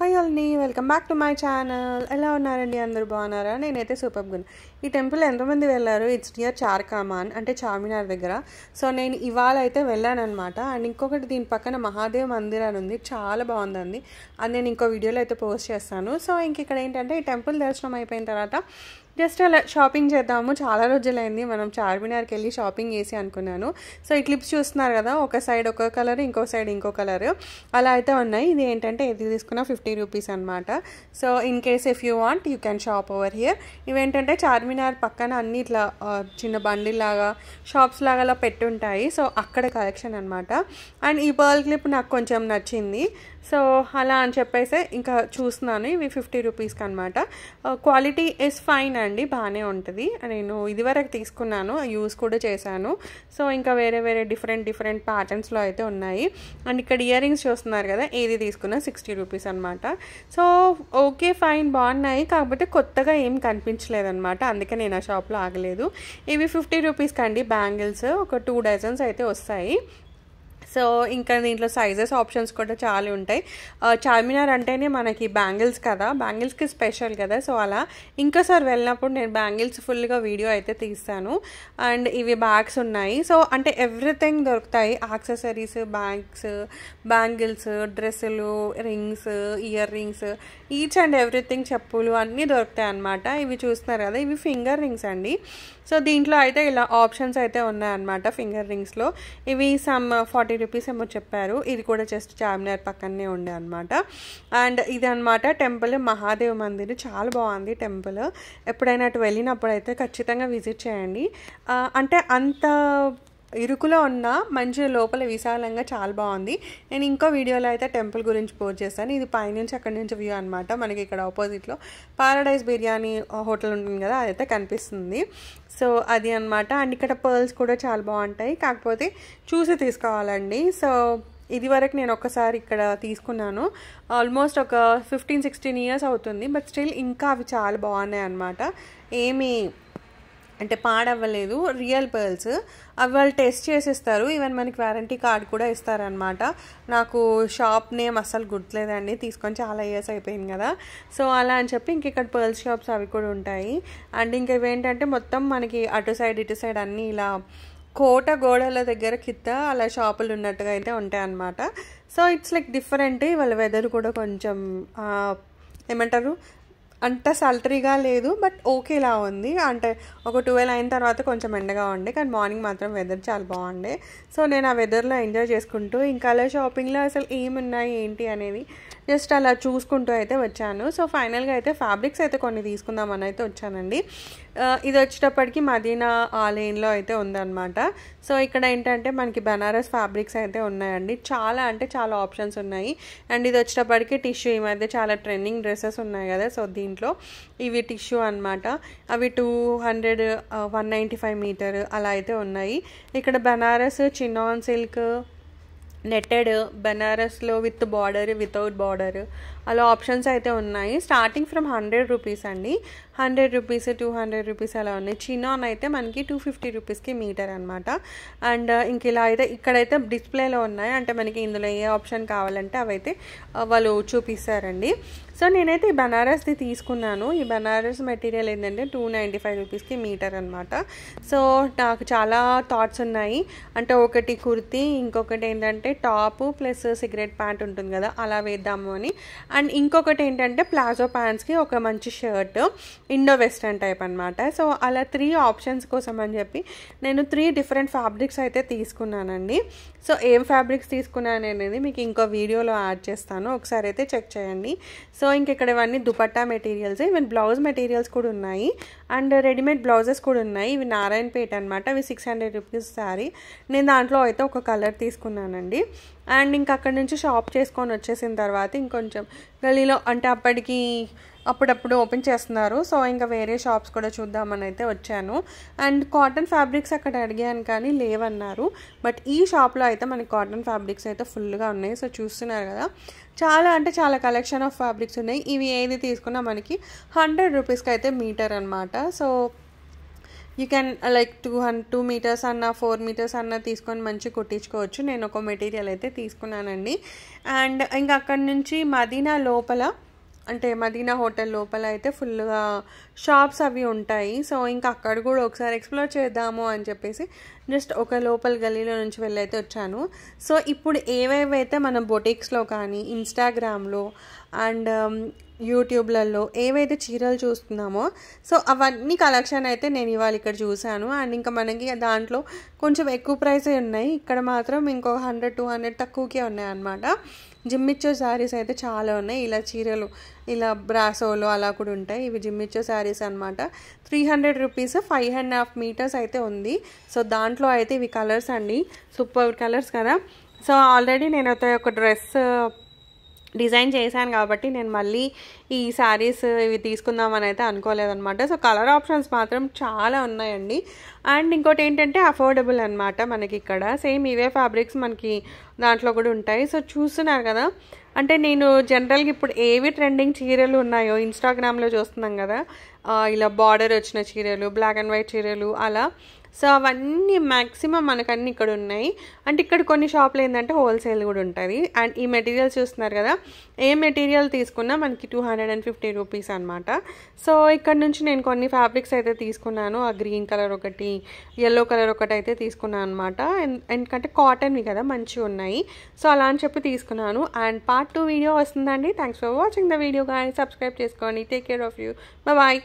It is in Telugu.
హాయ్ ఆల్ని welcome back to my channel. ఎలా ఉన్నారండి? అందరూ బాగున్నారా? నేనైతే సూపర్గా ఉన్నాను. ఈ టెంపుల్ ఎంతమంది వెళ్ళారు? ఇట్స్ నియర్ చార్కమాన్, అంటే చార్మినార్ దగ్గర. సో నేను ఇవాళ అయితే వెళ్ళాను అనమాట. అండ్ ఇంకొకటి దీని పక్కన మహాదేవ్ మందిర్ అని ఉంది, చాలా బాగుందండి. అది నేను ఇంకో వీడియోలో అయితే పోస్ట్ చేస్తాను. సో ఇంక ఇక్కడ ఏంటంటే ఈ టెంపుల్ దర్శనం అయిపోయిన తర్వాత జస్ట్ అలా షాపింగ్ చేద్దాము, చాలా రోజులైంది మనం చార్మినార్కి వెళ్ళి షాపింగ్ చేసి అనుకున్నాను. సో ఈ క్లిప్స్ చూస్తున్నారు కదా, ఒక సైడ్ ఒక కలర్, ఇంకో సైడ్ ఇంకో కలర్, అలా అయితే ఉన్నాయి. ఇది ఏంటంటే ఇది తీసుకున్న 50 రూపీస్ అనమాట. So in case if you want you can shop over here. ఇవేంటంటే చార్మినార్ పక్కన అన్ని ఇట్లా చిన్న బండిలాగా షాప్స్ లాగా అలా పెట్టుంటాయి. సో అక్కడ కలెక్షన్ అనమాట. అండ్ ఈ పర్ల్ క్లిప్ నాకు కొంచెం నచ్చింది. సో అలా అని చెప్పేసి ఇంకా చూస్తున్నాను. ఇవి 50 రూపీస్కి అనమాట. క్వాలిటీ ఇస్ ఫైన్ అండి, బాగానే ఉంటుంది. నేను ఇదివరకు తీసుకున్నాను, యూస్ కూడా చేశాను. సో ఇంకా వేరే వేరే డిఫరెంట్ ప్యాటర్న్స్లో అయితే ఉన్నాయి. అండ్ ఇక్కడ ఇయర్ రింగ్స్ చూస్తున్నారు కదా, ఏది తీసుకున్నా 60 రూపీస్ అనమాట. సో ఓకే ఫైన్, బాగున్నాయి. కాకపోతే కొత్తగా ఏం కనిపించలేదు అనమాట, అందుకే నేను ఆ షాప్లో ఆగలేదు. ఇవి 50 రూపీస్కి అండి బ్యాంగిల్స్, ఒక 2 డజన్స్ అయితే వస్తాయి. సో ఇంకా దీంట్లో సైజెస్ ఆప్షన్స్ కూడా చాలా ఉంటాయి. చార్మినార్ అంటేనే మనకి బ్యాంగిల్స్ కదా, బ్యాంగిల్స్కి స్పెషల్ కదా. సో అలా ఇంకోసారి వెళ్ళినప్పుడు నేను బ్యాంగిల్స్ ఫుల్గా వీడియో అయితే తీస్తాను. అండ్ ఇవి బ్యాగ్స్ ఉన్నాయి. సో అంటే ఎవ్రీథింగ్ దొరుకుతాయి, యాక్సెసరీస్, బ్యాగ్స్, బ్యాంగిల్స్, డ్రెస్సులు, rings, ear rings, each and everything, చెప్పులు అన్నీ దొరుకుతాయి అన్నమాట. ఇవి చూస్తున్నారు కదా, ఇవి ఫింగర్ రింగ్స్ అండి. సో దీంట్లో అయితే ఇలా ఆప్షన్స్ అయితే ఉన్నాయన్నమాట ఫింగర్ రింగ్స్లో. ఇవి సమ్ 40 రూపీస్ ఏమో చెప్పారు. ఇది కూడా జస్ట్ చార్మినార్ పక్కనే ఉండే అనమాట. అండ్ ఇది అనమాట టెంపుల్, మహాదేవ్ మందిర్. చాలా బాగుంది టెంపుల్. ఎప్పుడైనా అటు వెళ్ళినప్పుడు అయితే ఖచ్చితంగా విజిట్ చేయండి. అంటే అంత ఇరుకులో ఉన్న మంచి లోపల విశాలంగా చాలా బాగుంది. నేను ఇంకో వీడియోలో అయితే టెంపుల్ గురించి పోస్ట్ చేస్తాను. ఇది పైనుంచి అక్కడి నుంచి వ్యూ అనమాట. మనకి ఇక్కడ ఆపోజిట్లో పారడైజ్ బిర్యానీ హోటల్ ఉంటుంది కదా, అదైతే కనిపిస్తుంది. సో అది అనమాట. అండ్ ఇక్కడ పర్ల్స్ కూడా చాలా బాగుంటాయి, కాకపోతే చూసి తీసుకోవాలండి. సో ఇది వరకు నేను ఒకసారి ఇక్కడ తీసుకున్నాను, ఆల్మోస్ట్ ఒక 15-16 ఇయర్స్ అవుతుంది. బట్ స్టిల్ ఇంకా అవి చాలా బాగున్నాయి అనమాట. ఏమీ అంటే పాడవ్వలేదు, రియల్ పర్ల్స్. అవి వాళ్ళు టెస్ట్ చేసేస్తారు, ఈవెన్ మనకి వారంటీ కార్డ్ కూడా ఇస్తారనమాట. నాకు షాప్ నేమ్ అస్సలు గుర్తులేదండి, తీసుకొని చాలా ఇయర్స్ అయిపోయింది కదా. సో అలా అని చెప్పి ఇంక ఇక్కడ పర్ల్స్ షాప్స్ అవి కూడా ఉంటాయి. అండ్ ఇంకా ఇవేంటంటే మొత్తం మనకి అటు సైడ్ ఇటు సైడ్ అన్నీ ఇలా కోట గోడల దగ్గర కింద అలా షాపులు ఉన్నట్టుగా అయితే ఉంటాయి అన్నమాట. So it's like different. వాళ్ళ వెదర్ కూడా కొంచెం ఏమంటారు, అంత సల్టరీగా లేదు, బట్ ఓకేలా ఉంది. అంటే ఒక 12 అయిన తర్వాత కొంచెం ఎండగా ఉండే, కానీ మార్నింగ్ మాత్రం వెదర్ చాలా బాగుండే. సో నేను ఆ వెదర్లో ఎంజాయ్ చేసుకుంటూ ఇంకా అలా షాపింగ్లో అసలు ఏమున్నాయి ఏంటి అనేది జస్ట్ అలా చూసుకుంటూ అయితే వచ్చాను. సో ఫైనల్గా అయితే ఫ్యాబ్రిక్స్ అయితే కొన్ని తీసుకుందామని అయితే వచ్చానండి. ఇది వచ్చేటప్పటికి మదీనా ఆ లేన్లో అయితే ఉందన్నమాట. సో ఇక్కడ ఏంటంటే మనకి బనారస్ ఫ్యాబ్రిక్స్ అయితే ఉన్నాయండి, చాలా అంటే చాలా ఆప్షన్స్ ఉన్నాయి. అండ్ ఇది వచ్చేటప్పటికి టిష్యూ, ఈ మధ్య చాలా ట్రెండింగ్ డ్రెస్సెస్ ఉన్నాయి కదా, సో దీంట్లో ఇవి టిష్యూ అనమాట. అవి 200, 195 మీటర్ అలా అయితే ఉన్నాయి. ఇక్కడ బనారస్, చినాన్ సిల్క్, నెట్టెడ్, బనారస్లో విత్ బార్డర్, వితౌట్ బార్డర్, అలా ఆప్షన్స్ అయితే ఉన్నాయి. స్టార్టింగ్ ఫ్రమ్ 100 రూపీస్ అండి, 100 రూపీస్, 200 రూపీస్ అలా ఉన్నాయి. చినాన్ అయితే మనకి 250 రూపీస్కి మీటర్ అనమాట. అండ్ ఇంక ఇలా అయితే ఇక్కడైతే డిస్ప్లేలో ఉన్నాయి, అంటే మనకి ఇందులో ఏ ఆప్షన్ కావాలంటే అవైతే వాళ్ళు చూపిస్తారండి. సో నేనైతే ఈ బనారస్ది తీసుకున్నాను. ఈ బనారస్ మెటీరియల్ ఏంటంటే 295 రూపీస్కి మీటర్ అనమాట. సో నాకు చాలా థాట్స్ ఉన్నాయి, అంటే ఒకటి కుర్తీ, ఇంకొకటి ఏంటంటే టాప్ ప్లస్ సిగరెట్ ప్యాంట్ ఉంటుంది కదా, అలా వేద్దాము అని. అండ్ ఇంకొకటి ఏంటంటే ప్లాజో ప్యాంట్స్కి ఒక మంచి షర్ట్, ఇండో వెస్ట్రన్ టైప్ అనమాట. సో అలా 3 ఆప్షన్స్ కోసం అని చెప్పి నేను 3 డిఫరెంట్ ఫ్యాబ్రిక్స్ అయితే తీసుకున్నానండి. సో ఏం ఫ్యాబ్రిక్స్ తీసుకున్నాను అనేది మీకు ఇంకో వీడియోలో యాడ్ చేస్తాను, ఒకసారి అయితే చెక్ చేయండి. సో ఇంక ఇక్కడ ఇవన్నీ dupatta materials, even blouse materials కూడా ఉన్నాయి. అండ్ రెడీమేడ్ బ్లౌజెస్ కూడా ఉన్నాయి. ఇవి నారాయణపేట అనమాట. అవి 600 రూపీస్ శారీ. నేను దాంట్లో అయితే ఒక కలర్ తీసుకున్నానండి. అండ్ ఇంక అక్కడి నుంచి షాప్ చేసుకొని వచ్చేసిన తర్వాత ఇంకొంచెం గలీలో, అంటే అప్పుడప్పుడు ఓపెన్ చేస్తున్నారు. సో ఇంకా వేరే షాప్స్ కూడా చూద్దామని అయితే వచ్చాను. అండ్ కాటన్ ఫ్యాబ్రిక్స్ అక్కడ అడిగాను కానీ లేవన్నారు. బట్ ఈ షాప్లో అయితే మనకి కాటన్ ఫ్యాబ్రిక్స్ అయితే ఫుల్గా ఉన్నాయి. సో చూస్తున్నారు కదా, చాలా అంటే చాలా కలెక్షన్ ఆఫ్ ఫ్యాబ్రిక్స్ ఉన్నాయి. ఇవి ఏది తీసుకున్నా మనకి 100 రూపీస్కి అయితే మీటర్ అనమాట. So you can like 2 meters అన్న 4 మీటర్స్ అన్న తీసుకొని మంచిగా కుట్టించుకోవచ్చు. నేను ఒక మెటీరియల్ అయితే తీసుకున్నానండి. అండ్ ఇంకా అక్కడి నుంచి మదీనా లోపల అంటే మదీనా హోటల్ లోపల అయితే ఫుల్గా షాప్స్ అవి ఉంటాయి. సో ఇంకా అక్కడ కూడా ఒకసారి ఎక్స్ప్లోర్ చేద్దాము అని చెప్పేసి జస్ట్ ఒక లోపల గల్లీలో నుంచి వెళ్ళైతే వచ్చాను. సో ఇప్పుడు ఏవేవైతే మనం బొటిక్స్లో కానీ ఇన్స్టాగ్రామ్లో అండ్ యూట్యూబ్లలో ఏవైతే చీరలు చూస్తున్నామో సో అవన్నీ కలెక్షన్ అయితే నేను ఇవాళ ఇక్కడ చూశాను. అండ్ ఇంకా మనకి దాంట్లో కొంచెం ఎక్కువ ప్రైసే ఉన్నాయి. ఇక్కడ మాత్రం ఇంకో 100-200 తక్కువకే ఉన్నాయి అన్నమాట. జిమ్మిచ్చో శారీస్ అయితే చాలా ఉన్నాయి. ఇలా చీరలు ఇలా బ్రాసోలో అలా కూడా ఉంటాయి. ఇవి జిమ్మిచ్చో శారీస్ అనమాట. 300 రూపీస్ 5.5 మీటర్స్ అయితే ఉంది. సో దాంట్లో అయితే ఇవి కలర్స్ అండి, సూపర్ కలర్స్ కదా. సో ఆల్రెడీ నేనైతే ఒక డ్రెస్ డిజైన్ చేశాను కాబట్టి నేను మళ్ళీ ఈ శారీస్ ఇవి తీసుకుందామని అయితే అనుకోలేదన్నమాట. సో కలర్ ఆప్షన్స్ మాత్రం చాలా ఉన్నాయండి. అండ్ ఇంకోటి ఏంటంటే అఫోర్డబుల్ అనమాట మనకి ఇక్కడ. సేమ్ ఇవే ఫ్యాబ్రిక్స్ మనకి దాంట్లో కూడా ఉంటాయి. సో చూస్తున్నారు కదా, అంటే నేను జనరల్గా ఇప్పుడు ఏవి ట్రెండింగ్ చీరలు ఉన్నాయో ఇన్స్టాగ్రామ్లో చూస్తున్నాం కదా, ఇలా బార్డర్ వచ్చిన చీరలు, బ్లాక్ అండ్ వైట్ చీరలు అలా. సో అవన్నీ మ్యాక్సిమం మనకన్నీ ఇక్కడ ఉన్నాయి. అంటే ఇక్కడ కొన్ని షాప్లు ఏంటంటే హోల్సేల్ కూడా ఉంటుంది. అండ్ ఈ మెటీరియల్ చూస్తున్నారు కదా, ఏ మెటీరియల్ తీసుకున్నా మనకి 250 రూపీస్ అనమాట. సో ఇక్కడ నుంచి నేను కొన్ని ఫ్యాబ్రిక్స్ అయితే తీసుకున్నాను. ఆ గ్రీన్ కలర్ ఒకటి, ఎల్లో కలర్ ఒకటి అయితే తీసుకున్నాను అనమాట. ఎందుకంటే కాటన్వి కదా మంచిగా ఉన్నాయి. సో అలా అని చెప్పి తీసుకున్నాను. అండ్ పార్ట్ 2 వీడియో వస్తుందండి. Thanks for watching the video guys. Subscribe చేసుకోండి. Take care of you. Bye.